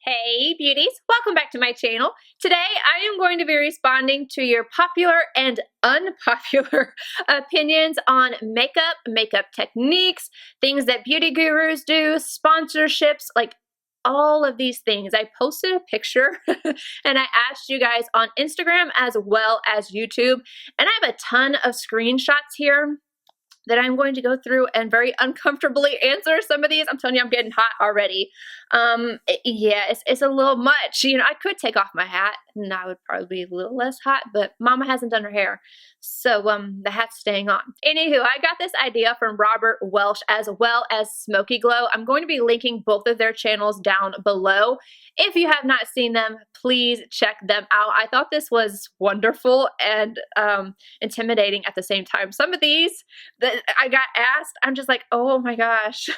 Hey beauties, welcome back to my channel. Today I am going to be responding to your popular and unpopular opinions on makeup techniques, things that beauty gurus do, sponsorships, like all of these things. I posted a picture and I asked you guys on Instagram as well as YouTube, and I have a ton of screenshots here that I'm going to go through and very uncomfortably answer some of these. I'm telling you, I'm getting hot already. Yeah, it's a little much. You know, I could take off my hat and I would probably be a little less hot, but Mama hasn't done her hair, so the hat's staying on. Anywho, I got this idea from Robert Welsh as well as Smoky Glow. I'm going to be linking both of their channels down below. If you have not seen them, please check them out. I thought this was wonderful and intimidating at the same time. Some of these that I got asked, I'm just like, oh my gosh.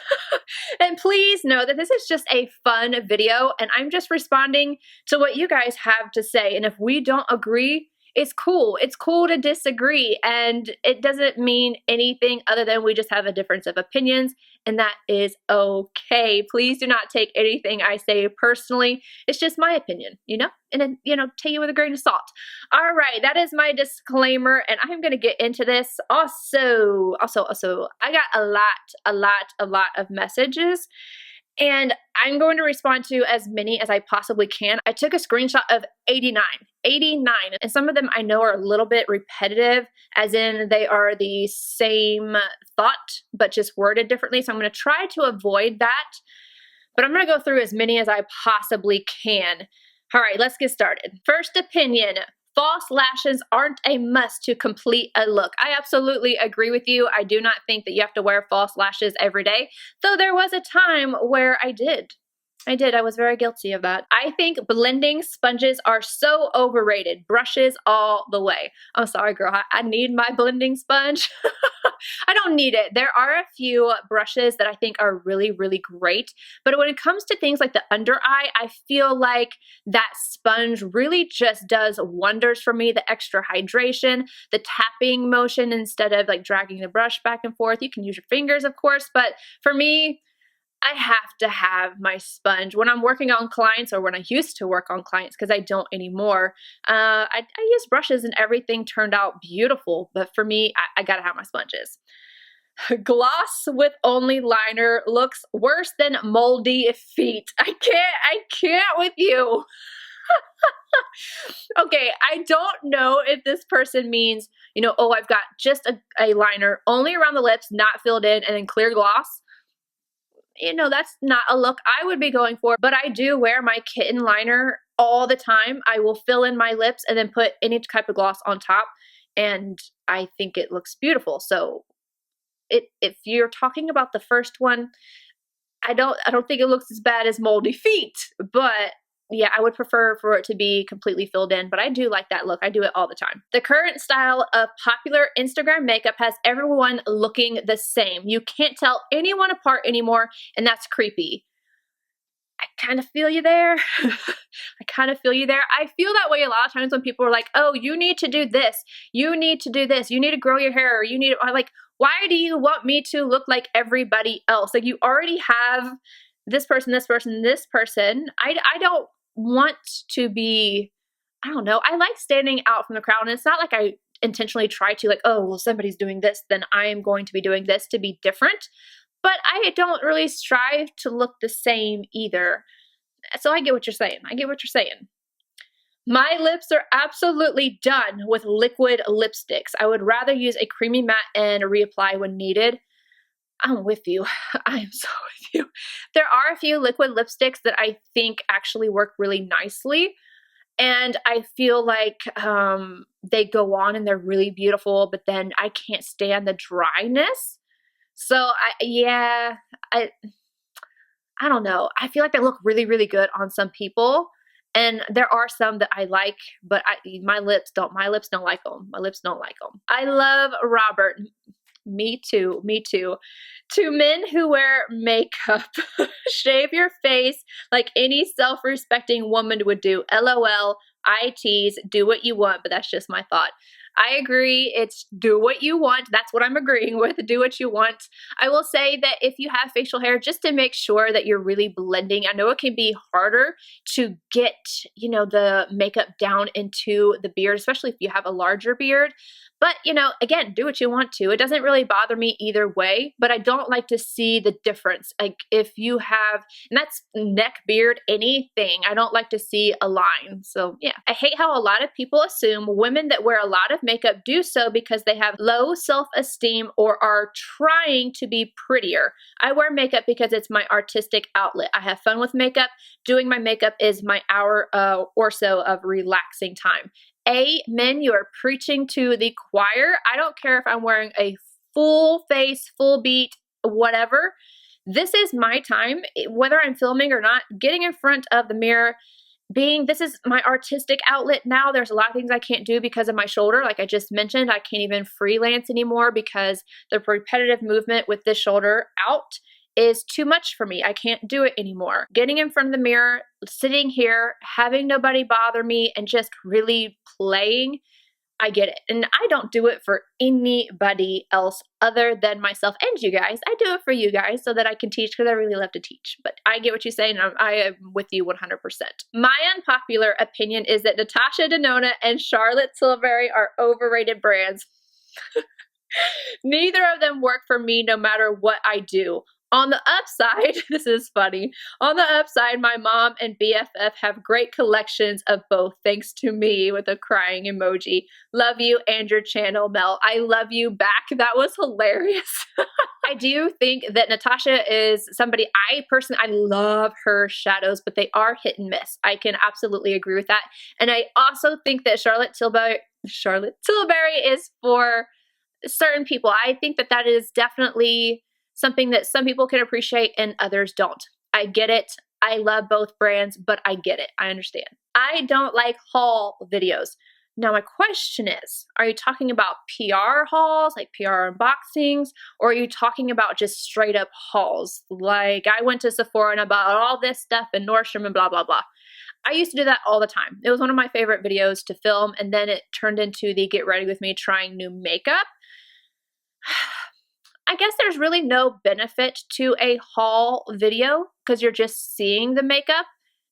And please know that this is just a fun video and I'm just responding to what you guys have to say. And if we don't agree, it's cool. It's cool to disagree, and it doesn't mean anything other than we just have a difference of opinions, and that is okay. Please do not take anything I say personally. It's just my opinion, you know? And then, you know, take it with a grain of salt. All right, that is my disclaimer, and I'm gonna get into this. Also, I got a lot of messages, and I'm going to respond to as many as I possibly can. I took a screenshot of 89, and some of them I know are a little bit repetitive, as in they are the same thought, but just worded differently. So I'm gonna try to avoid that, but I'm gonna go through as many as I possibly can. All right, let's get started. First opinion. False lashes aren't a must to complete a look. I absolutely agree with you. I do not think that you have to wear false lashes every day, though there was a time where I did. I was very guilty of that. I think blending sponges are so overrated. Brushes all the way. I'm sorry, girl. I need my blending sponge. I don't need it. There are a few brushes that I think are really great, but when it comes to things like the under eye, I feel like that sponge really just does wonders for me. The extra hydration, the tapping motion instead of like dragging the brush back and forth. You can use your fingers, of course, but for me, I have to have my sponge when I'm working on clients, or when I used to work on clients, because I don't anymore. I use brushes and everything turned out beautiful, but for me, I gotta have my sponges. Gloss with only liner looks worse than moldy feet. I can't with you. Okay, I don't know if this person means, you know, oh, I've got just a liner only around the lips, not filled in, and then clear gloss. You know, that's not a look I would be going for, but I do wear my kitten liner all the time. I will fill in my lips and then put any type of gloss on top, and I think it looks beautiful. So if you're talking about the first one, I don't think it looks as bad as moldy feet, but yeah, I would prefer for it to be completely filled in, but I do like that look. I do it all the time. The current style of popular Instagram makeup has everyone looking the same. You can't tell anyone apart anymore, and that's creepy. I kind of feel you there. I kind of feel you there. I feel that way a lot of times when people are like, oh, you need to do this. You need to do this. You need to grow your hair. Or you need to, I'm like, why do you want me to look like everybody else? Like, you already have this person, this person, this person. I don't want to be, I don't know. I like standing out from the crowd, and it's not like I intentionally try to, like, oh, well, somebody's doing this, then I am going to be doing this to be different. But I don't really strive to look the same either. So I get what you're saying. I get what you're saying. My lips are absolutely done with liquid lipsticks. I would rather use a creamy matte and reapply when needed. I'm with you. I am so with you. There are a few liquid lipsticks that I think actually work really nicely, and I feel like they go on and they're really beautiful, but then I can't stand the dryness. So I don't know. I feel like they look really good on some people, and there are some that I like, but my lips don't like them. My lips don't like them. I love Robert. Me too. To men who wear makeup, shave your face like any self-respecting woman would do. LOL, I tease, do what you want, but that's just my thought. I agree. It's do what you want. That's what I'm agreeing with. Do what you want. I will say that if you have facial hair, just to make sure that you're really blending. I know it can be harder to get, you know, the makeup down into the beard, especially if you have a larger beard. But, you know, again, do what you want to. It doesn't really bother me either way, but I don't like to see the difference. Like if you have, and that's neck, beard, anything, I don't like to see a line. So yeah, I hate how a lot of people assume women that wear a lot of makeup do so because they have low self-esteem or are trying to be prettier. I wear makeup because it's my artistic outlet. I have fun with makeup. Doing my makeup is my hour or so of relaxing time. Men, you are preaching to the choir. I don't care if I'm wearing a full face, full beat, whatever. This is my time, whether I'm filming or not, getting in front of the mirror, this is my artistic outlet now. There's a lot of things I can't do because of my shoulder. Like I just mentioned, I can't even freelance anymore because the repetitive movement with this shoulder out is too much for me. I can't do it anymore. Getting in front of the mirror, sitting here, having nobody bother me, and just really playing, I get it. And I don't do it for anybody else other than myself and you guys. I do it for you guys so that I can teach because I really love to teach. But I get what you're saying. I am with you 100%. My unpopular opinion is that Natasha Denona and Charlotte Tilbury are overrated brands. Neither of them work for me no matter what I do. On the upside, this is funny. On the upside, my mom and BFF have great collections of both, thanks to me, with a crying emoji. Love you and your channel, Mel. I love you back. That was hilarious. I do think that Natasha is somebody I love her shadows, but they are hit and miss. I can absolutely agree with that. And I also think that Charlotte Tilbury is for certain people. I think that that is definitely something that some people can appreciate and others don't. I get it. I love both brands, but I get it. I understand. I don't like haul videos. Now my question is, are you talking about PR hauls, like PR unboxings, or are you talking about just straight up hauls? Like I went to Sephora and I bought all this stuff in Nordstrom and blah, blah, blah. I used to do that all the time. It was one of my favorite videos to film, and then it turned into the get ready with me trying new makeup. I guess there's really no benefit to a haul video because you're just seeing the makeup.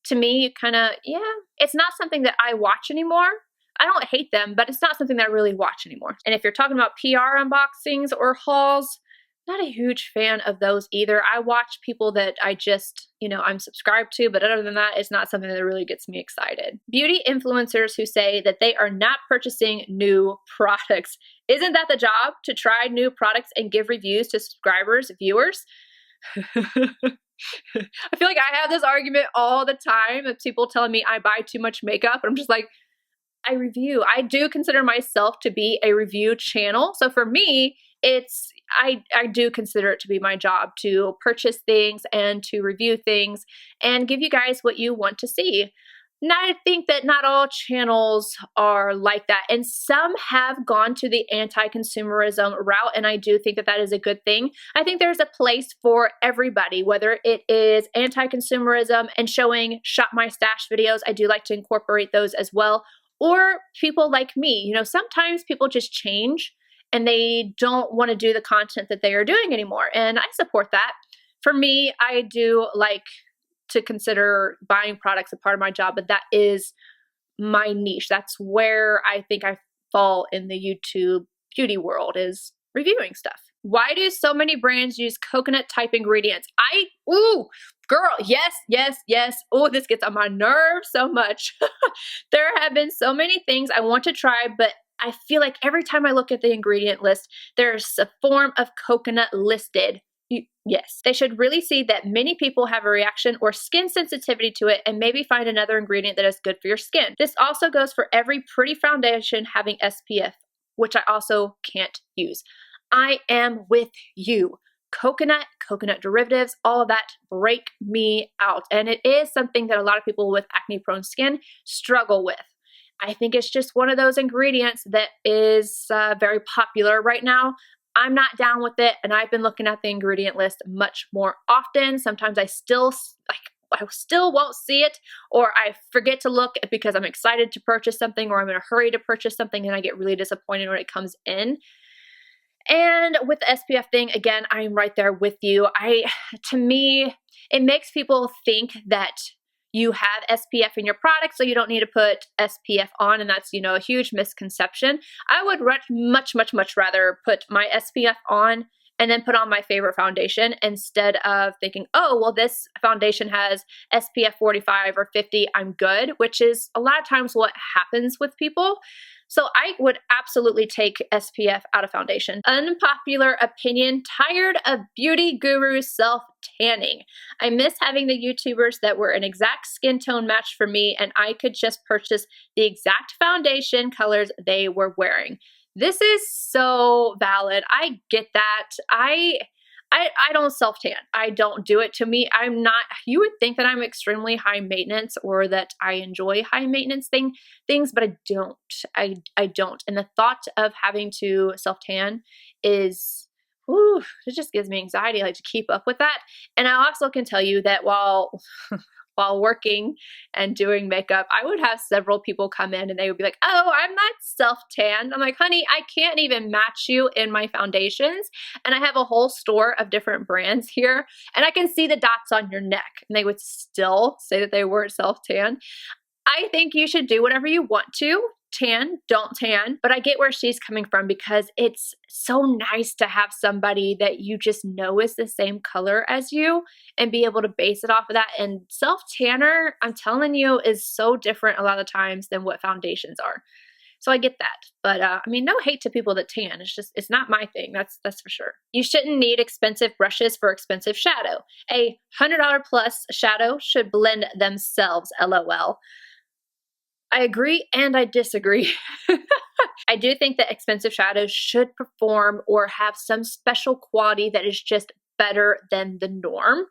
To me, it's not something that I watch anymore. I don't hate them, but it's not something that I really watch anymore. And if you're talking about PR unboxings or hauls, not a huge fan of those either. I watch people that I just, I'm subscribed to, but other than that, it's not something that really gets me excited. Beauty influencers who say that they are not purchasing new products. Isn't that the job, to try new products and give reviews to subscribers, viewers? I feel like I have this argument all the time of people telling me I buy too much makeup. And I'm just like, I review. I do consider myself to be a review channel. So for me, I do consider it to be my job to purchase things and to review things and give you guys what you want to see. Now, I think that not all channels are like that, and some have gone to the anti-consumerism route, and I do think that that is a good thing. I think there's a place for everybody, whether it is anti-consumerism and showing shop my stash videos. I do like to incorporate those as well, or people like me. Sometimes people just change and they don't want to do the content that they are doing anymore, and I support that. For me, I do like to consider buying products a part of my job, but that is my niche. That's where I think I fall in the YouTube beauty world, is reviewing stuff. Why do so many brands use coconut type ingredients? Girl, yes. Oh, this gets on my nerves so much. There have been so many things I want to try, but I feel like every time I look at the ingredient list, there's a form of coconut listed. Yes, they should really see that many people have a reaction or skin sensitivity to it, and maybe find another ingredient that is good for your skin. This also goes for every pretty foundation having SPF, which I also can't use. I am with you. Coconut derivatives, all of that break me out. And it is something that a lot of people with acne prone skin struggle with. I think it's just one of those ingredients that is very popular right now. I'm not down with it, and I've been looking at the ingredient list much more often. Sometimes I still, I still won't see it, or I forget to look because I'm excited to purchase something, or I'm in a hurry to purchase something and I get really disappointed when it comes in. And with the SPF thing, again, I'm right there with you. To me, it makes people think that you have SPF in your product, so you don't need to put SPF on, and that's, a huge misconception. I would much rather put my SPF on and then put on my favorite foundation instead of thinking, oh, well, this foundation has SPF 45 or 50, I'm good, which is a lot of times what happens with people. So I would absolutely take SPF out of foundation. Unpopular opinion, tired of beauty gurus self-tanning. I miss having the YouTubers that were an exact skin tone match for me, and I could just purchase the exact foundation colors they were wearing. This is so valid. I get that. I don't self-tan. I don't do it. To me, you would think that I'm extremely high maintenance or that I enjoy high maintenance things, but I don't. I don't. And the thought of having to self-tan is, it just gives me anxiety, like, to keep up with that. And I also can tell you that while working and doing makeup, I would have several people come in and they would be like, oh, I'm not self-tanned. I'm like, honey, I can't even match you in my foundations. And I have a whole store of different brands here, and I can see the dots on your neck. And they would still say that they weren't self-tanned. I think you should do whatever you want to. Tan, don't tan. But I get where she's coming from, because it's so nice to have somebody that you just know is the same color as you and be able to base it off of that. And self-tanner, I'm telling you, is so different a lot of times than what foundations are. So I get that. But no hate to people that tan. It's not my thing. That's for sure. You shouldn't need expensive brushes for expensive shadow. A $100 plus shadow should blend themselves, LOL. I agree and I disagree. I do think that expensive shadows should perform or have some special quality that is just better than the norm,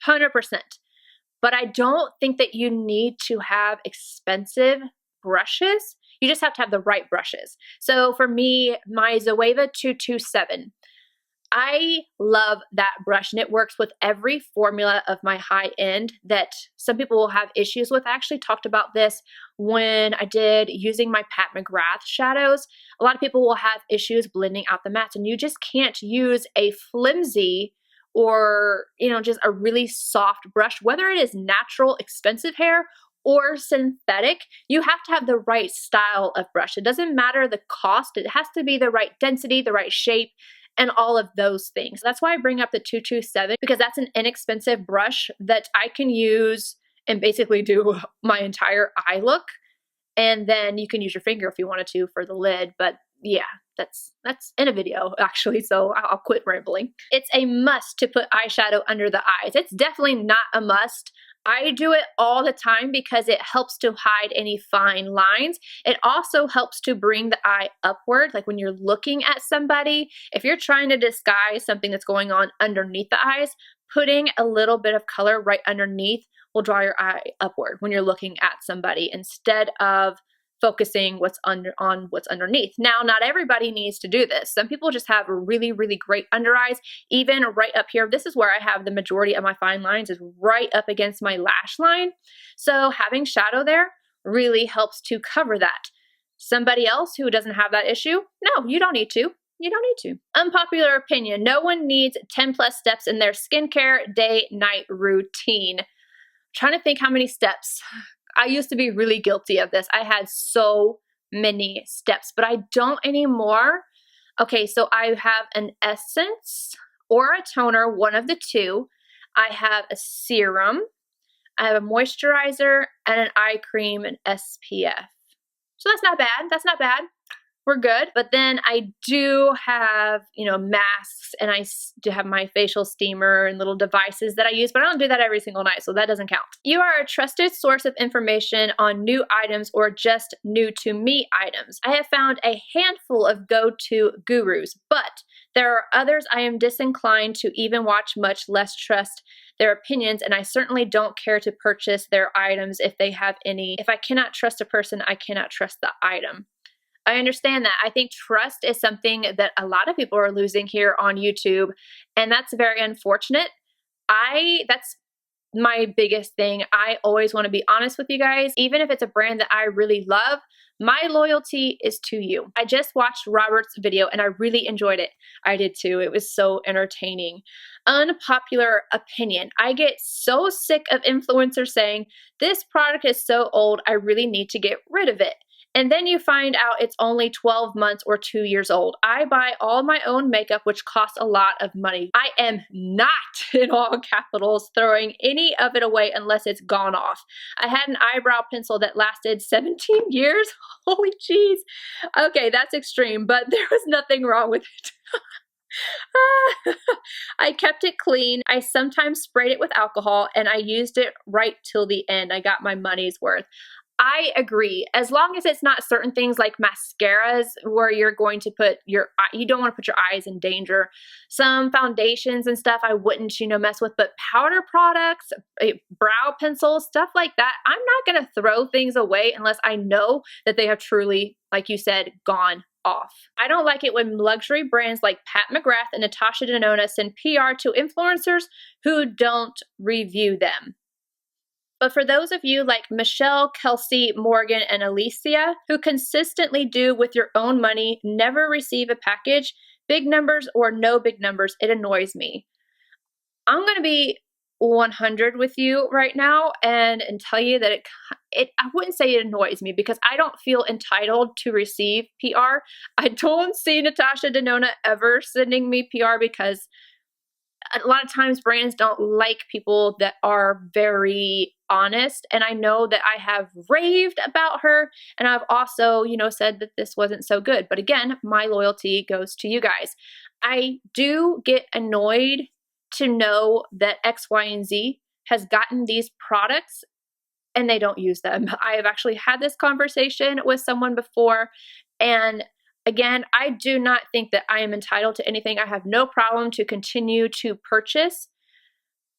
100%. But I don't think that you need to have expensive brushes. You just have to have the right brushes. So for me, my Zoeva 227, I love that brush, and it works with every formula of my high end that some people will have issues with. I actually talked about this when I did using my Pat McGrath shadows. A lot of people will have issues blending out the mattes, and you just can't use a flimsy or, just a really soft brush, whether it is natural, expensive hair or synthetic. You have to have the right style of brush. It doesn't matter the cost. It has to be the right density, the right shape, and all of those things. That's why I bring up the 227, because that's an inexpensive brush that I can use and basically do my entire eye look. And then you can use your finger if you wanted to for the lid. But yeah, that's in a video actually, so I'll quit rambling. It's a must to put eyeshadow under the eyes. It's definitely not a must. I do it all the time because it helps to hide any fine lines. It also helps to bring the eye upward, like when you're looking at somebody. If you're trying to disguise something that's going on underneath the eyes, putting a little bit of color right underneath will draw your eye upward when you're looking at somebody instead of focusing on what's underneath. Now, not everybody needs to do this. Some people just have really, really great under eyes, even right up here. This is where I have the majority of my fine lines, is right up against my lash line. So having shadow there really helps to cover that. Somebody else who doesn't have that issue, no, you don't need to. You don't need to. Unpopular opinion, no one needs 10 plus steps in their skincare day-night routine. I'm trying to think how many steps. I used to be really guilty of this. I had so many steps, but I don't anymore. Okay, so I have an essence or a toner, one of the two. I have a serum. I have a moisturizer and an eye cream and SPF. So that's not bad. That's not bad. We're good. But then I do have, masks, and I do have my facial steamer and little devices that I use, but I don't do that every single night, so that doesn't count. You are a trusted source of information on new items or just new to me items. I have found a handful of go-to gurus, but there are others I am disinclined to even watch, much less trust their opinions, and I certainly don't care to purchase their items if they have any. If I cannot trust a person, I cannot trust the item. I understand that. I think trust is something that a lot of people are losing here on YouTube, and that's very unfortunate. That's my biggest thing. I always want to be honest with you guys. Even if it's a brand that I really love, my loyalty is to you. I just watched Robert's video and I really enjoyed it. I did too. It was so entertaining. Unpopular opinion. I get so sick of influencers saying, this product is so old, I really need to get rid of it. And then you find out it's only 12 months or 2 years old. I buy all my own makeup, which costs a lot of money. I am not, in all capitals, throwing any of it away unless it's gone off. I had an eyebrow pencil that lasted 17 years. Holy jeez. Okay, that's extreme, but there was nothing wrong with it. I kept it clean. I sometimes sprayed it with alcohol and I used it right till the end. I got my money's worth. I agree. As long as it's not certain things like mascaras where you're going to put you don't want to put your eyes in danger. Some foundations and stuff I wouldn't, mess with, but powder products, brow pencils, stuff like that, I'm not going to throw things away unless I know that they have truly, like you said, gone off. I don't like it when luxury brands like Pat McGrath and Natasha Denona send PR to influencers who don't review them. But for those of you like Michelle, Kelsey, Morgan, and Alicia, who consistently do with your own money, never receive a package, big numbers or no big numbers, it annoys me. I'm going to be 100 with you right now and tell you that I wouldn't say it annoys me because I don't feel entitled to receive PR. I don't see Natasha Denona ever sending me PR because a lot of times brands don't like people that are very honest. And I know that I have raved about her and I've also, said that this wasn't so good. But again, my loyalty goes to you guys. I do get annoyed to know that X, Y, and Z has gotten these products and they don't use them. I have actually had this conversation with someone before, and again, I do not think that I am entitled to anything. I have no problem to continue to purchase,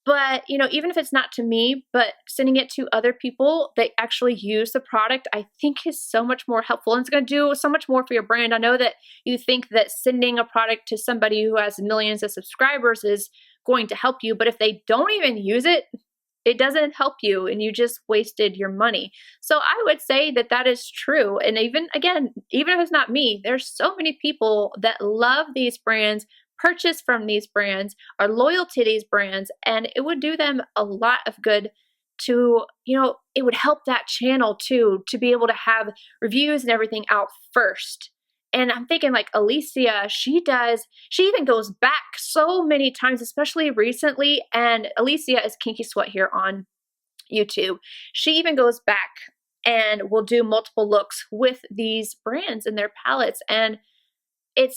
but even if it's not to me, but sending it to other people that actually use the product, I think is so much more helpful and it's going to do so much more for your brand. I know that you think that sending a product to somebody who has millions of subscribers is going to help you, but if they don't even use it, it doesn't help you and you just wasted your money. So I would say that that is true. And even if it's not me, there's so many people that love these brands, purchase from these brands, are loyal to these brands, and it would do them a lot of good to, it would help that channel too, to be able to have reviews and everything out first. And I'm thinking like Alicia, she even goes back so many times, especially recently. And Alicia is Kinky Sweat here on YouTube. She even goes back and will do multiple looks with these brands and their palettes. And it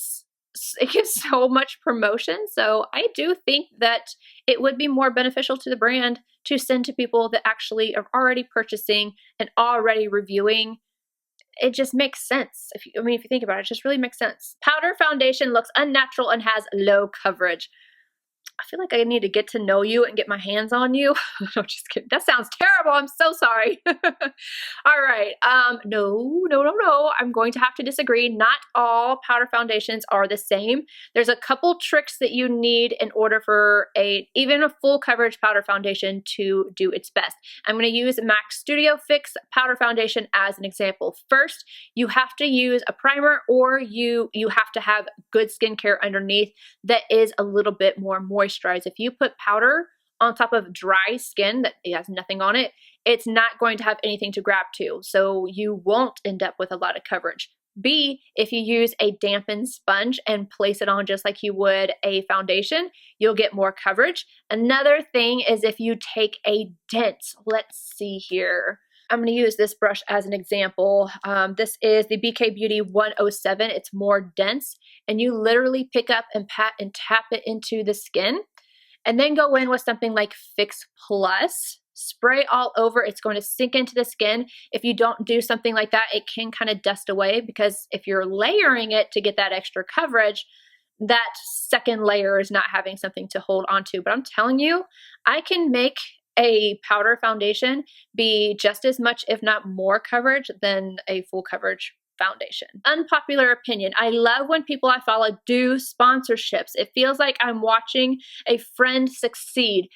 gives so much promotion. So I do think that it would be more beneficial to the brand to send to people that actually are already purchasing and already reviewing. It just makes sense. If you think about it, it just really makes sense. Powder foundation looks unnatural and has low coverage. I feel like I need to get to know you and get my hands on you. No, just kidding. That sounds terrible. I'm so sorry. All right. No. I'm going to have to disagree. Not all powder foundations are the same. There's a couple tricks that you need in order for even a full coverage powder foundation to do its best. I'm going to use MAC Studio Fix powder foundation as an example. First, you have to use a primer or you have to have good skincare underneath that is a little bit more moisturized. If you put powder on top of dry skin that has nothing on it, it's not going to have anything to grab to, so you won't end up with a lot of coverage. B, if you use a dampened sponge and place it on just like you would a foundation, you'll get more coverage. Another thing is if you take a dense, let's see here. I'm going to use this brush as an example. This is the BK Beauty 107. It's more dense, and you literally pick up and pat and tap it into the skin, and then go in with something like Fix Plus. Spray all over. It's going to sink into the skin. If you don't do something like that, it can kind of dust away, because if you're layering it to get that extra coverage, that second layer is not having something to hold onto. But I'm telling you, I can make a powder foundation be just as much, if not more coverage than a full coverage foundation. Unpopular opinion. I love when people I follow do sponsorships. It feels like I'm watching a friend succeed.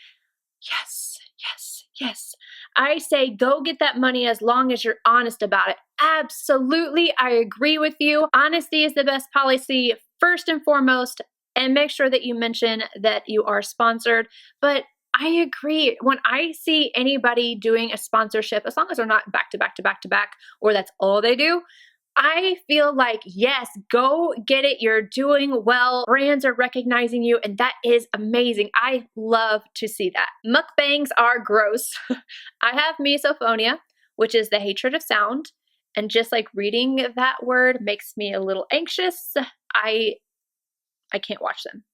Yes, Yes, yes. I say go get that money as long as you're honest about it. Absolutely, I agree with you. Honesty is the best policy, first and foremost, and make sure that you mention that you are sponsored. But I agree. When I see anybody doing a sponsorship, as long as they're not back to back to back to back, or that's all they do, I feel like, yes, go get it. You're doing well. Brands are recognizing you, and that is amazing. I love to see that. Mukbangs are gross. I have misophonia, which is the hatred of sound. And just like reading that word makes me a little anxious. I can't watch them.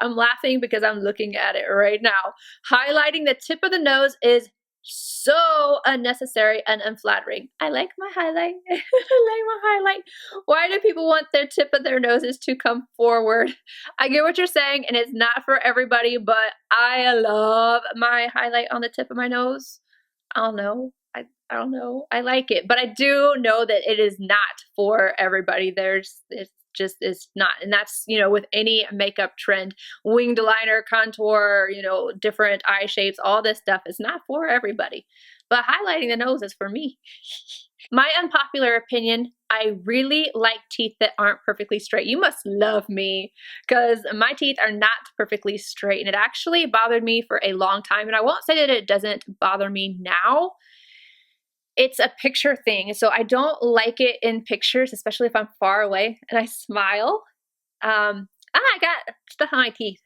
I'm laughing because I'm looking at it right now. Highlighting the tip of the nose is so unnecessary and unflattering. I like my highlight. I like my highlight. Why do people want their tip of their noses to come forward? I get what you're saying, and it's not for everybody, but I love my highlight on the tip of my nose. I don't know. I don't know. I like it, but I do know that it is not for everybody. It's not. And that's, you know, with any makeup trend, winged liner, contour, you know, different eye shapes, all this stuff is not for everybody. But highlighting the nose is for me. My unpopular opinion, I really like teeth that aren't perfectly straight. You must love me because my teeth are not perfectly straight, and it actually bothered me for a long time. And I won't say that it doesn't bother me now. It's a picture thing. So I don't like it in pictures, especially if I'm far away and I smile. I got stuff on my teeth.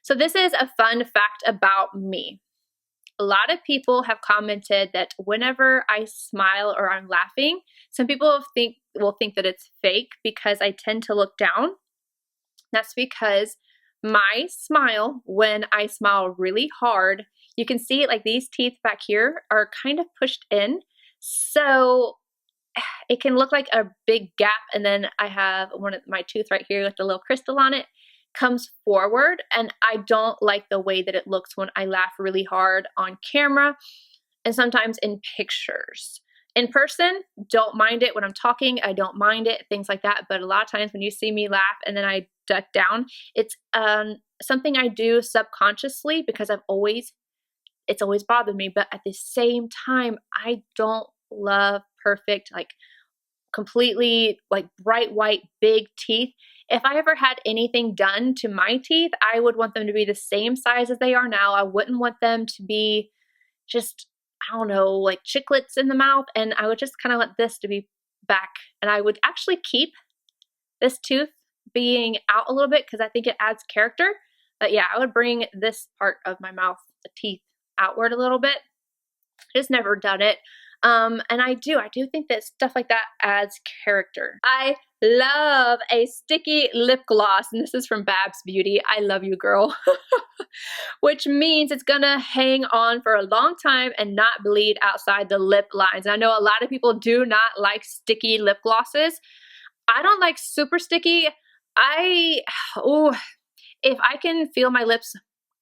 So this is a fun fact about me. A lot of people have commented that whenever I smile or I'm laughing, some people will think that it's fake because I tend to look down. That's because my smile, when I smile really hard, you can see like these teeth back here are kind of pushed in. So it can look like a big gap, and then I have one of my tooth right here with the little crystal on it comes forward, and I don't like the way that it looks when I laugh really hard on camera and sometimes in pictures. In person, don't mind it. When I'm talking, I don't mind it, things like that. But a lot of times when you see me laugh and then I duck down, it's something I do subconsciously because it's always bothered me. But at the same time, I don't love perfect, like completely like bright white, big teeth. If I ever had anything done to my teeth, I would want them to be the same size as they are now. I wouldn't want them to be just, I don't know, like chiclets in the mouth. And I would just kind of want this to be back. And I would actually keep this tooth being out a little bit because I think it adds character. But yeah, I would bring this part of my mouth, the teeth, outward a little bit. Just never done it. And I do think that stuff like that adds character. I love a sticky lip gloss, and this is from Babs Beauty. I love you, girl. Which means it's gonna hang on for a long time and not bleed outside the lip lines. And I know a lot of people do not like sticky lip glosses. I don't like super sticky. If I can feel my lips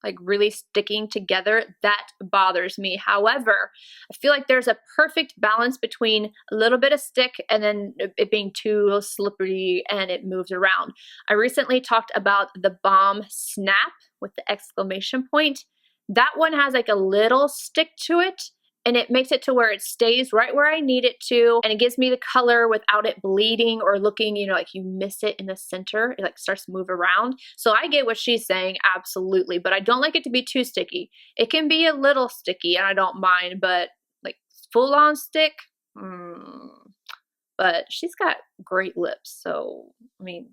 like really sticking together, that bothers me. However, I feel like there's a perfect balance between a little bit of stick and then it being too slippery and it moves around. I recently talked about the BALM Snap with the exclamation point. That one has like a little stick to it, and it makes it to where it stays right where I need it to, and it gives me the color without it bleeding or looking, you know, like you miss it in the center. It like starts to move around. So I get what she's saying, absolutely, but I don't like it to be too sticky. It can be a little sticky and I don't mind, but like full on stick, but she's got great lips. So, I mean,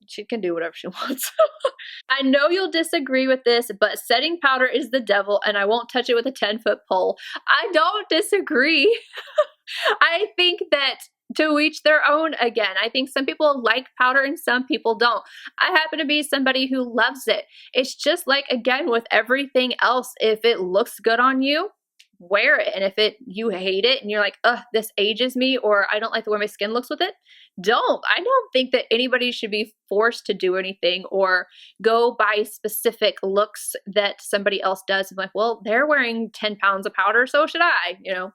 she can do whatever she wants. I know you'll disagree with this, but setting powder is the devil and I won't touch it with a 10-foot pole. I don't disagree. I think that to each their own again. I think some people like powder and some people don't. I happen to be somebody who loves it. It's just like, again, with everything else, if it looks good on you, wear it. And if you hate it and you're like, ugh, this ages me, or I don't like the way my skin looks with it, don't. I don't think that anybody should be forced to do anything or go by specific looks that somebody else does. I'm like, well, they're wearing 10 pounds of powder, so should I, you know?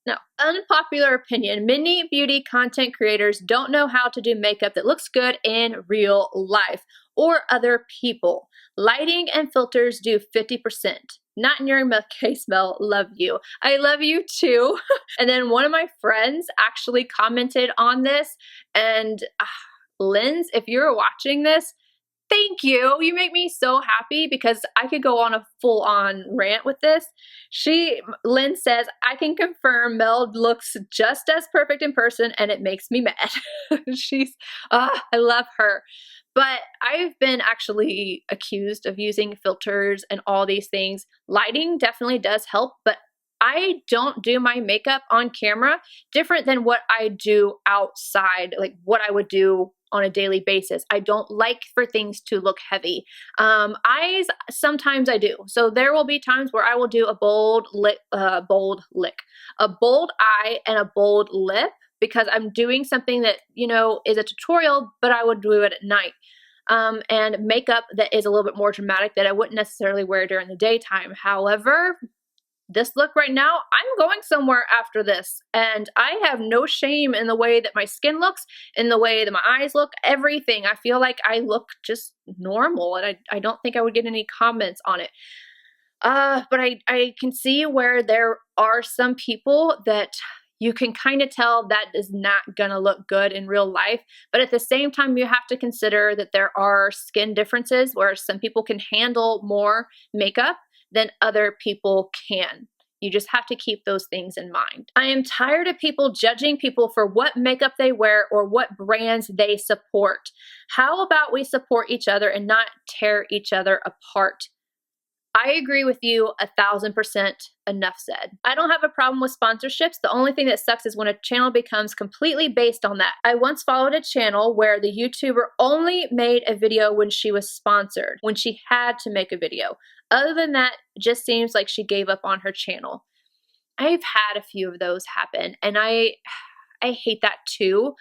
No. Unpopular opinion. Many beauty content creators don't know how to do makeup that looks good in real life or other people. Lighting and filters do 50%. not in your case, Mel, love you. I love you too. And then one of my friends actually commented on this, and Linz, if you're watching this, thank you. You make me so happy because I could go on a full-on rant with this. Lynn says, I can confirm Mel looks just as perfect in person and it makes me mad. I love her. But I've been actually accused of using filters and all these things. Lighting definitely does help, but I don't do my makeup on camera different than what I do outside, like what I would do on a daily basis. I don't like for things to look heavy. Eyes, sometimes I do. So there will be times where I will do a bold eye and a bold lip because I'm doing something that, you know, is a tutorial, but I would do it at night. And makeup that is a little bit more dramatic that I wouldn't necessarily wear during the daytime. However, this look right now, I'm going somewhere after this, and I have no shame in the way that my skin looks, in the way that my eyes look, everything. I feel like I look just normal, and I don't think I would get any comments on it. But I can see where there are some people that you can kind of tell that is not gonna look good in real life. But at the same time, you have to consider that there are skin differences where some people can handle more makeup than other people can. You just have to keep those things in mind. I am tired of people judging people for what makeup they wear or what brands they support. How about we support each other and not tear each other apart? I agree with you 1000%, enough said. I don't have a problem with sponsorships. The only thing that sucks is when a channel becomes completely based on that. I once followed a channel where the YouTuber only made a video when she was sponsored, when she had to make a video. Other than that, it just seems like she gave up on her channel. I've had a few of those happen, and I hate that too.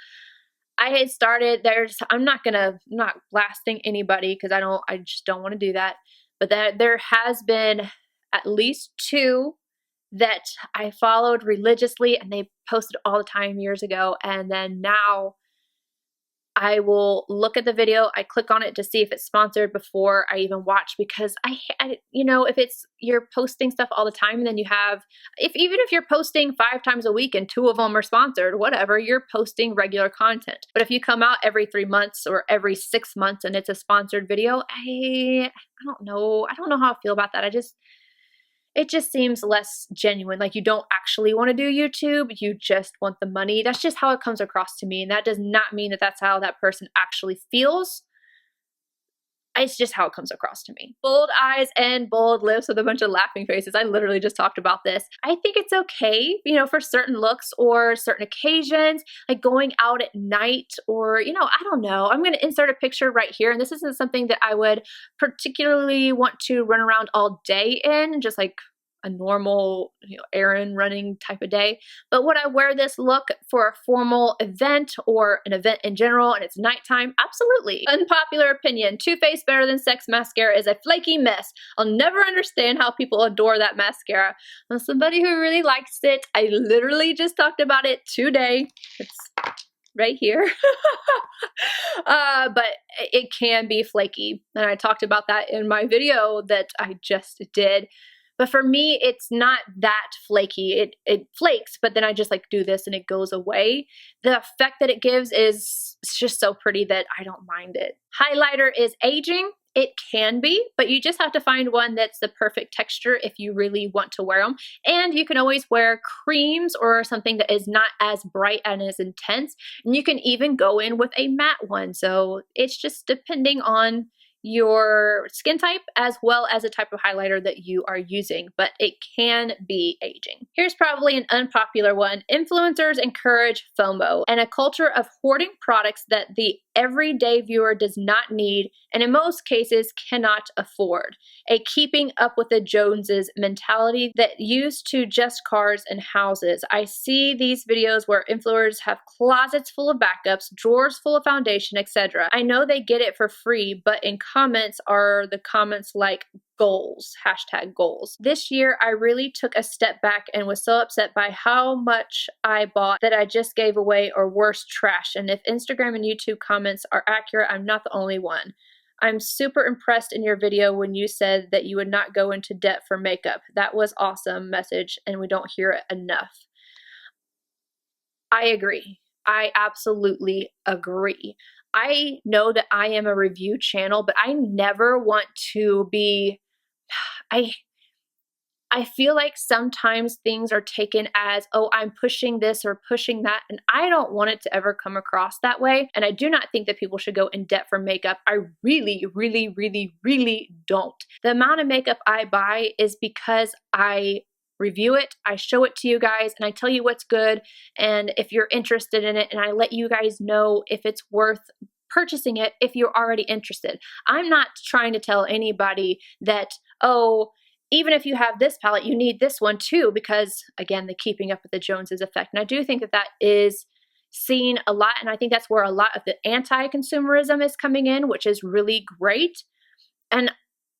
I had started, I'm not blasting anybody because I just don't want to do that. But there has been at least 2 that I followed religiously, and they posted all the time years ago. And then now I will look at the video, I click on it to see if it's sponsored before I even watch, because you know, if you're posting stuff all the time, and then you have, even if you're posting 5 times a week and 2 of them are sponsored, whatever, you're posting regular content. But if you come out every 3 months or every 6 months and it's a sponsored video, I don't know how I feel about that. It just seems less genuine. Like you don't actually want to do YouTube, you just want the money. That's just how it comes across to me. And that does not mean that that's how that person actually feels. It's just how it comes across to me. Bold eyes and bold lips with a bunch of laughing faces. I literally just talked about this. I think it's okay, you know, for certain looks or certain occasions, like going out at night, or, you know, I don't know. I'm going to insert a picture right here. And this isn't something that I would particularly want to run around all day in, just like a normal, you know, errand running type of day. But would I wear this look for a formal event or an event in general and it's nighttime? Absolutely. Unpopular opinion. Too Faced better than Sex Mascara is a flaky mess. I'll never understand how people adore that mascara. I'm somebody who really likes it. I literally just talked about it today. It's right here. But it can be flaky. And I talked about that in my video that I just did. But for me, it's not that flaky. It flakes, but then I just like do this and it goes away. The effect that it gives is just so pretty that I don't mind it. Highlighter is aging. It can be, but you just have to find one that's the perfect texture if you really want to wear them. And you can always wear creams or something that is not as bright and as intense. And you can even go in with a matte one. So it's just depending on your skin type as well as the type of highlighter that you are using, but it can be aging. Here's probably an unpopular one. Influencers encourage FOMO and a culture of hoarding products that the everyday viewer does not need and in most cases cannot afford. A keeping up with the Joneses mentality that used to just cars and houses. I see these videos where influencers have closets full of backups, drawers full of foundation, etc. I know they get it for free, but in comments are the comments like goals, #goals. This year, I really took a step back and was so upset by how much I bought that I just gave away, or worse, trash. And if Instagram and YouTube comments are accurate, I'm not the only one. I'm super impressed in your video when you said that you would not go into debt for makeup. That was awesome message, and we don't hear it enough. I agree. I absolutely agree. I know that I am a review channel, but I never want to be, I feel like sometimes things are taken as, oh, I'm pushing this or pushing that, and I don't want it to ever come across that way. And I do not think that people should go in debt for makeup. I really, really, really, really don't. The amount of makeup I buy is because I review it, I show it to you guys, and I tell you what's good, and if you're interested in it, and I let you guys know if it's worth purchasing it if you're already interested. I'm not trying to tell anybody that, oh, even if you have this palette, you need this one too, because again, the keeping up with the Joneses effect. And I do think that that is seen a lot, and I think that's where a lot of the anti-consumerism is coming in, which is really great. And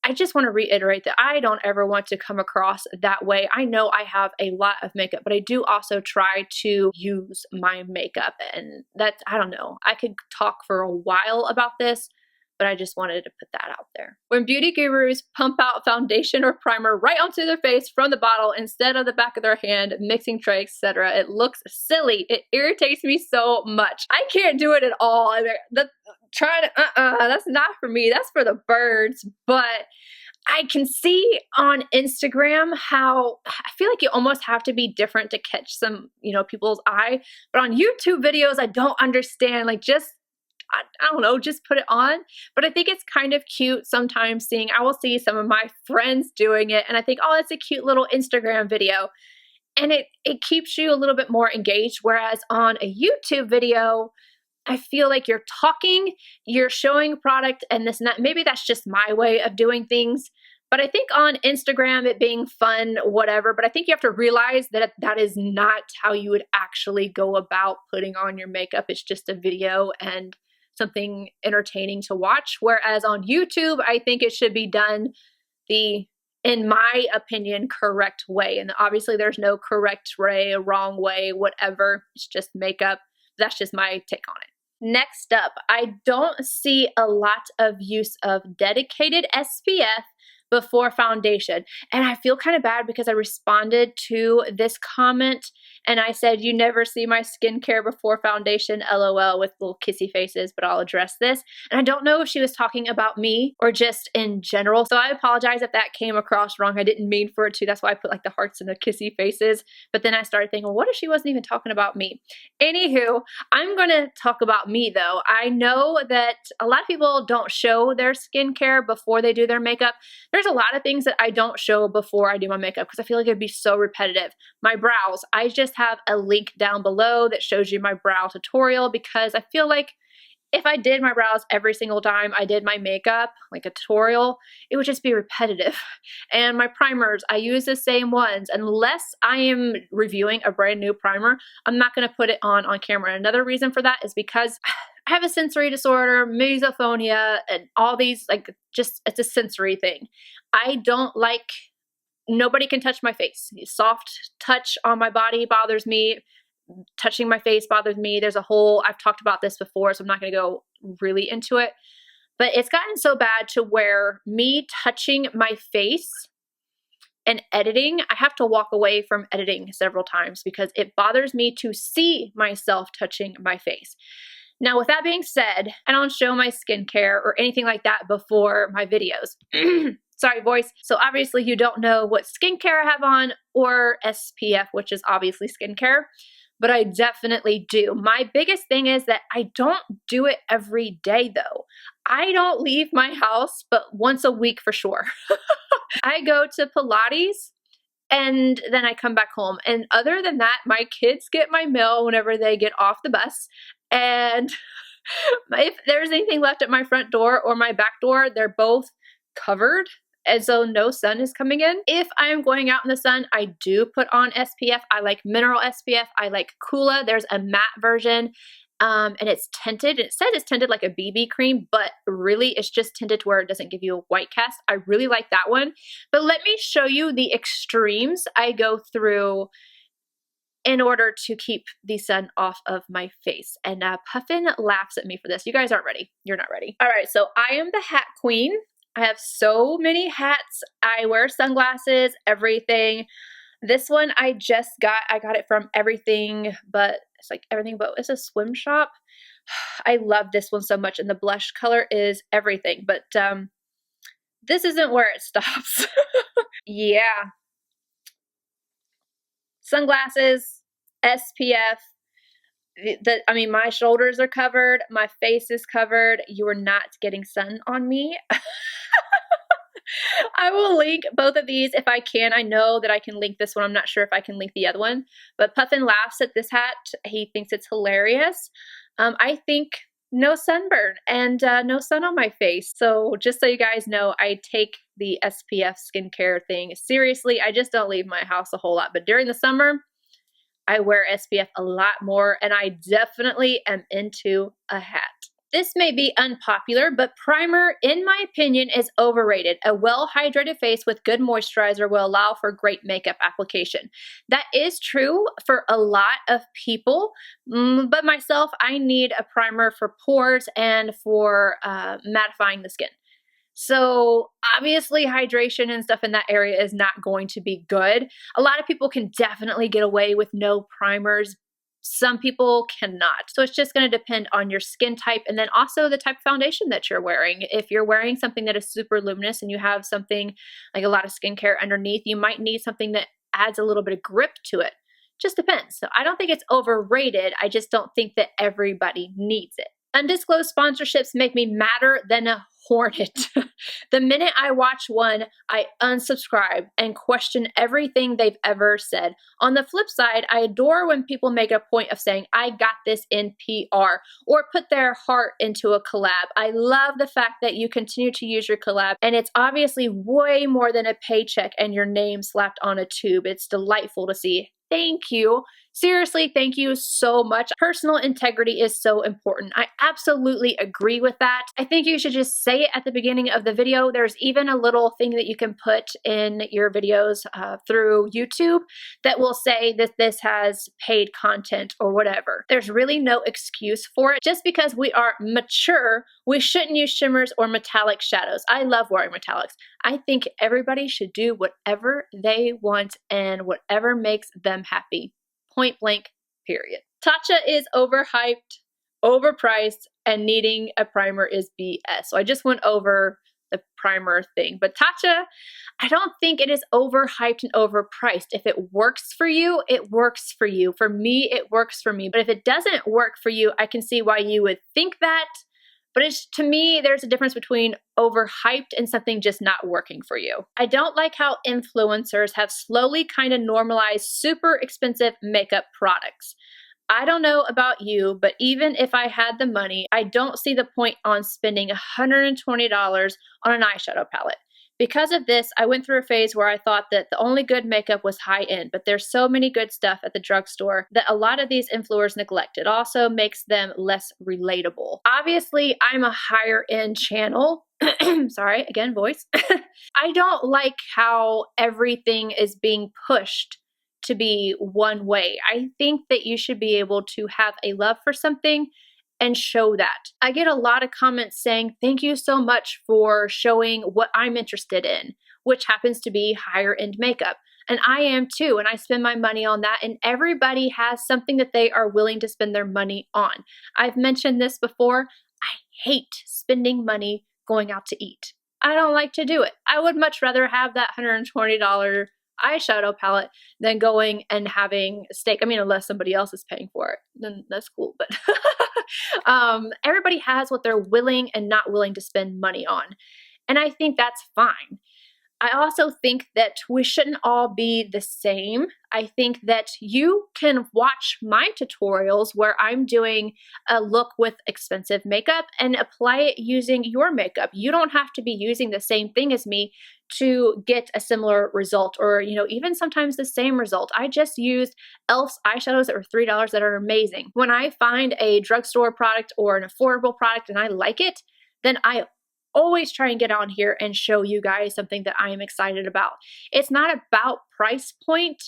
I just want to reiterate that I don't ever want to come across that way. I know I have a lot of makeup, but I do also try to use my makeup, and that's, I don't know, I could talk for a while about this, but I just wanted to put that out there. When beauty gurus pump out foundation or primer right onto their face from the bottle instead of the back of their hand, mixing tray, etc., it looks silly. It irritates me so much. I can't do it at all. That's not for me. That's for the birds. But I can see on Instagram how I feel like you almost have to be different to catch some, people's eye. But on YouTube videos, I don't understand. Like, I don't know, just put it on. But I think it's kind of cute sometimes I will see some of my friends doing it, and I think, oh, it's a cute little Instagram video. And it keeps you a little bit more engaged. Whereas on a YouTube video, I feel like you're talking, you're showing a product and this and that. Maybe that's just my way of doing things. But I think on Instagram, it being fun, whatever, but I think you have to realize that that is not how you would actually go about putting on your makeup. It's just a video and something entertaining to watch. Whereas on YouTube, I think it should be done in my opinion, correct way. And obviously there's no correct way, a wrong way, whatever. It's just makeup. That's just my take on it. Next up, I don't see a lot of use of dedicated SPF before foundation. And I feel kind of bad because I responded to this comment and I said, you never see my skincare before foundation, LOL, with little kissy faces, but I'll address this. And I don't know if she was talking about me or just in general. So I apologize if that came across wrong. I didn't mean for it to. That's why I put like the hearts and the kissy faces. But then I started thinking, well, what if she wasn't even talking about me? Anywho, I'm going to talk about me though. I know that a lot of people don't show their skincare before they do their makeup. There's a lot of things that I don't show before I do my makeup because I feel like it'd be so repetitive. My brows, I just have a link down below that shows you my brow tutorial because I feel like if I did my brows every single time I did my makeup, like a tutorial, it would just be repetitive. And my primers, I use the same ones. Unless I am reviewing a brand new primer, I'm not going to put it on camera. And another reason for that is because I have a sensory disorder, misophonia, and all these, it's a sensory thing. I don't like, nobody can touch my face. Soft touch on my body bothers me. Touching my face bothers me. I've talked about this before, so I'm not going to go really into it. But it's gotten so bad to where me touching my face and editing, I have to walk away from editing several times because it bothers me to see myself touching my face. Now, with that being said, I don't show my skincare or anything like that before my videos. Sorry, voice. So obviously you don't know what skincare I have on or SPF, which is obviously skincare, but I definitely do. My biggest thing is that I don't do it every day though. I don't leave my house but once a week for sure. I go to Pilates and then I come back home. And other than that, my kids get my mail whenever they get off the bus. And if there's anything left at my front door or my back door, they're both covered. And so no sun is coming in. If I am going out in the sun, I do put on SPF. I like mineral SPF. I like Coola. There's a matte version and it's tinted. It says it's tinted like a BB cream, but really it's just tinted to where it doesn't give you a white cast. I really like that one. But let me show you the extremes I go through in order to keep the sun off of my face. And Puffin laughs at me for this. You guys aren't ready. You're not ready. All right, so I am the hat queen. I have so many hats. I wear sunglasses, everything. This one I just got. I got it from Everything But. It's like Everything But. It's a swim shop. I love this one so much, and the blush color is everything. But this isn't where it stops. Yeah. Sunglasses, SPF. I mean, my shoulders are covered. My face is covered. You are not getting sun on me. I will link both of these if I can. I know that I can link this one. I'm not sure if I can link the other one. But Puffin laughs at this hat. He thinks it's hilarious. I think no sunburn and no sun on my face. So just so you guys know, I take the SPF skincare thing seriously. I just don't leave my house a whole lot. But during the summer, I wear SPF a lot more, and I definitely am into a hat. This may be unpopular, but primer, in my opinion, is overrated. A well-hydrated face with good moisturizer will allow for great makeup application. That is true for a lot of people, but myself, I need a primer for pores and for mattifying the skin. So obviously hydration and stuff in that area is not going to be good. A lot of people can definitely get away with no primers. Some people cannot. So it's just going to depend on your skin type and then also the type of foundation that you're wearing. If you're wearing something that is super luminous and you have something like a lot of skincare underneath, you might need something that adds a little bit of grip to it. Just depends. So I don't think it's overrated. I just don't think that everybody needs it. Undisclosed sponsorships make me madder than a hornet. The minute I watch one, I unsubscribe and question everything they've ever said. On the flip side, I adore when people make a point of saying, I got this in PR, or put their heart into a collab. I love the fact that you continue to use your collab, and it's obviously way more than a paycheck and your name slapped on a tube. It's delightful to see. Thank you. Seriously, thank you so much. Personal integrity is so important. I absolutely agree with that. I think you should just say it at the beginning of the video. There's even a little thing that you can put in your videos through YouTube that will say that this has paid content or whatever. There's really no excuse for it. Just because we are mature, we shouldn't use shimmers or metallic shadows. I love wearing metallics. I think everybody should do whatever they want and whatever makes them happy. Point blank, period. TATCHA is overhyped, overpriced, and needing a primer is BS. So I just went over the primer thing. But TATCHA, I don't think it is overhyped and overpriced. If it works for you, it works for you. For me, it works for me. But if it doesn't work for you, I can see why you would think that. But to me, there's a difference between overhyped and something just not working for you. I don't like how influencers have slowly kind of normalized super expensive makeup products. I don't know about you, but even if I had the money, I don't see the point on spending $120 on an eyeshadow palette. Because of this, I went through a phase where I thought that the only good makeup was high-end, but there's so many good stuff at the drugstore that a lot of these influencers neglect. It also makes them less relatable. Obviously, I'm a higher-end channel. Sorry, again, voice. I don't like how everything is being pushed to be one way. I think that you should be able to have a love for something and show that. I get a lot of comments saying, thank you so much for showing what I'm interested in, which happens to be higher end makeup. And I am too, and I spend my money on that, and everybody has something that they are willing to spend their money on. I've mentioned this before, I hate spending money going out to eat. I don't like to do it. I would much rather have that $120 eyeshadow palette than going and having steak. I mean, unless somebody else is paying for it, then that's cool. But everybody has what they're willing and not willing to spend money on. And I think that's fine. I also think that we shouldn't all be the same. I think that you can watch my tutorials where I'm doing a look with expensive makeup and apply it using your makeup. You don't have to be using the same thing as me to get a similar result, or even sometimes the same result. I just used e.l.f.'s eyeshadows that were $3 that are amazing. When I find a drugstore product or an affordable product and I like it, then I always try and get on here and show you guys something that I am excited about. It's not about price point,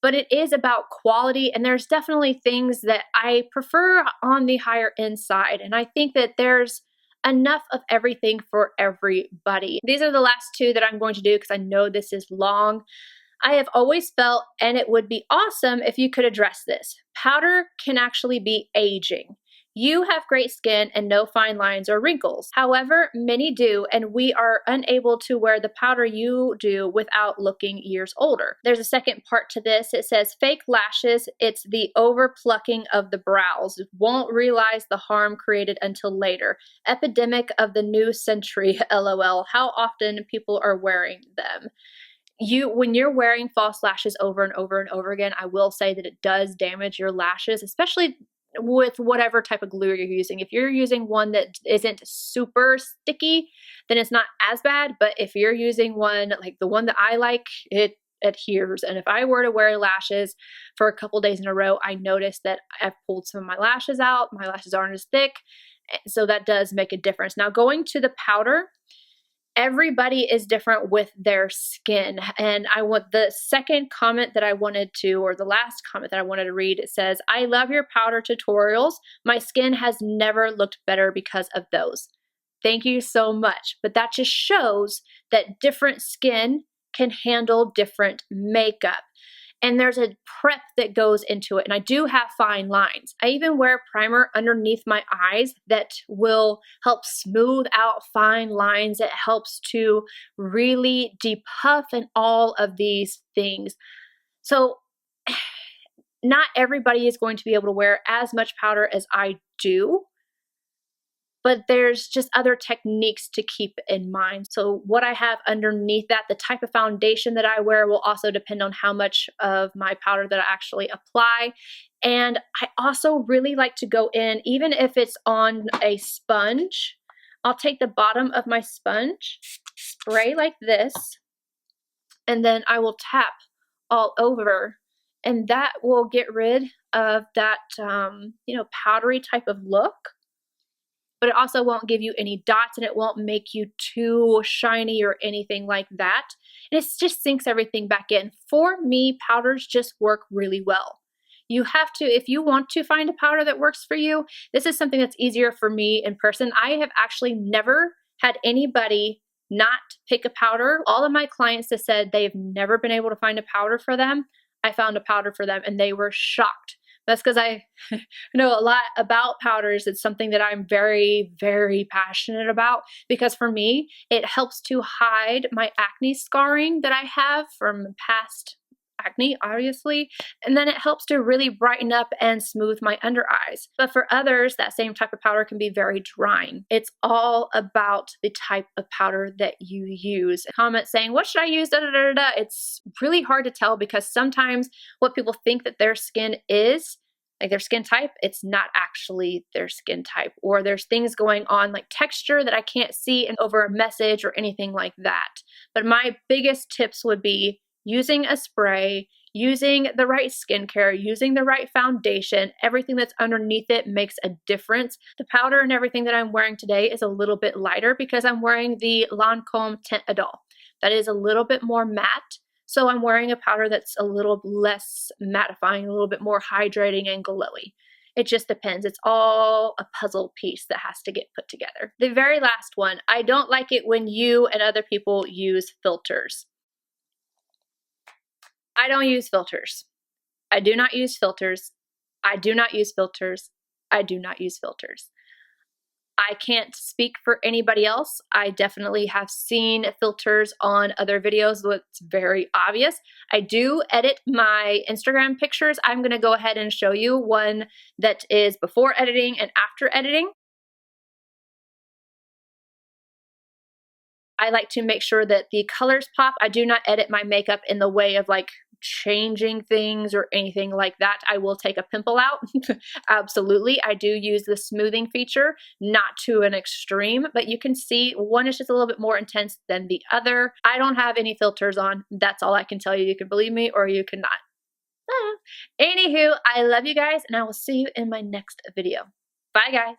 but it is about quality, and there's definitely things that I prefer on the higher end side, and I think that there's enough of everything for everybody. These are the last two that I'm going to do because I know this is long. I have always felt, and it would be awesome if you could address this, powder can actually be aging. You have great skin and no fine lines or wrinkles. However, many do, and we are unable to wear the powder you do without looking years older. There's a second part to this. It says fake lashes, it's the over plucking of the brows. Won't realize the harm created until later. Epidemic of the new century, LOL. How often people are wearing them. When you're wearing false lashes over and over and over again, I will say that it does damage your lashes, especially with whatever type of glue you're using. If you're using one that isn't super sticky, then it's not as bad. But if you're using one like the one that I like, it adheres. And if I were to wear lashes for a couple days in a row, I noticed that I've pulled some of my lashes out. My lashes aren't as thick. So that does make a difference. Now, going to the powder, everybody is different with their skin. And I want the second comment that I wanted to, or the last comment that I wanted to read, it says, I love your powder tutorials. My skin has never looked better because of those. Thank you so much. But that just shows that different skin can handle different makeup. And there's a prep that goes into it. And I do have fine lines. I even wear primer underneath my eyes that will help smooth out fine lines. It helps to really depuff and all of these things. So not everybody is going to be able to wear as much powder as I do, but there's just other techniques to keep in mind. So what I have underneath that, the type of foundation that I wear will also depend on how much of my powder that I actually apply. And I also really like to go in, even if it's on a sponge, I'll take the bottom of my sponge, spray like this, and then I will tap all over. And that will get rid of that, powdery type of look. But it also won't give you any dots, and it won't make you too shiny or anything like that. And it just sinks everything back in. For me, powders just work really well. You have to, if you want to find a powder that works for you, this is something that's easier for me in person. I have actually never had anybody not pick a powder. All of my clients that said they've never been able to find a powder for them, I found a powder for them and they were shocked. That's because I know a lot about powders. It's something that I'm very, very passionate about because for me, it helps to hide my acne scarring that I have from past acne, obviously, and then it helps to really brighten up and smooth my under eyes. But for others, that same type of powder can be very drying. It's all about the type of powder that you use. Comment saying, what should I use? Da, da, da, da. It's really hard to tell because sometimes what people think that their skin is, like their skin type, it's not actually their skin type, or there's things going on like texture that I can't see over a message or anything like that. But my biggest tips would be using a spray, using the right skincare, using the right foundation. Everything that's underneath it makes a difference. The powder and everything that I'm wearing today is a little bit lighter because I'm wearing the LANCOME Tint Idole. That is a little bit more matte. So I'm wearing a powder that's a little less mattifying, a little bit more hydrating and glowy. It just depends. It's all a puzzle piece that has to get put together. The very last one, I don't like it when you and other people use filters. I don't use filters. I do not use filters. I do not use filters. I do not use filters. I can't speak for anybody else. I definitely have seen filters on other videos where it's very obvious. I do edit my Instagram pictures. I'm going to go ahead and show you one that is before editing and after editing. I like to make sure that the colors pop. I do not edit my makeup in the way of like changing things or anything like that. I will take a pimple out. Absolutely. I do use the smoothing feature, not to an extreme, but you can see one is just a little bit more intense than the other. I don't have any filters on. That's all I can tell you. You can believe me or you cannot. Anywho, I love you guys and I will see you in my next video. Bye guys.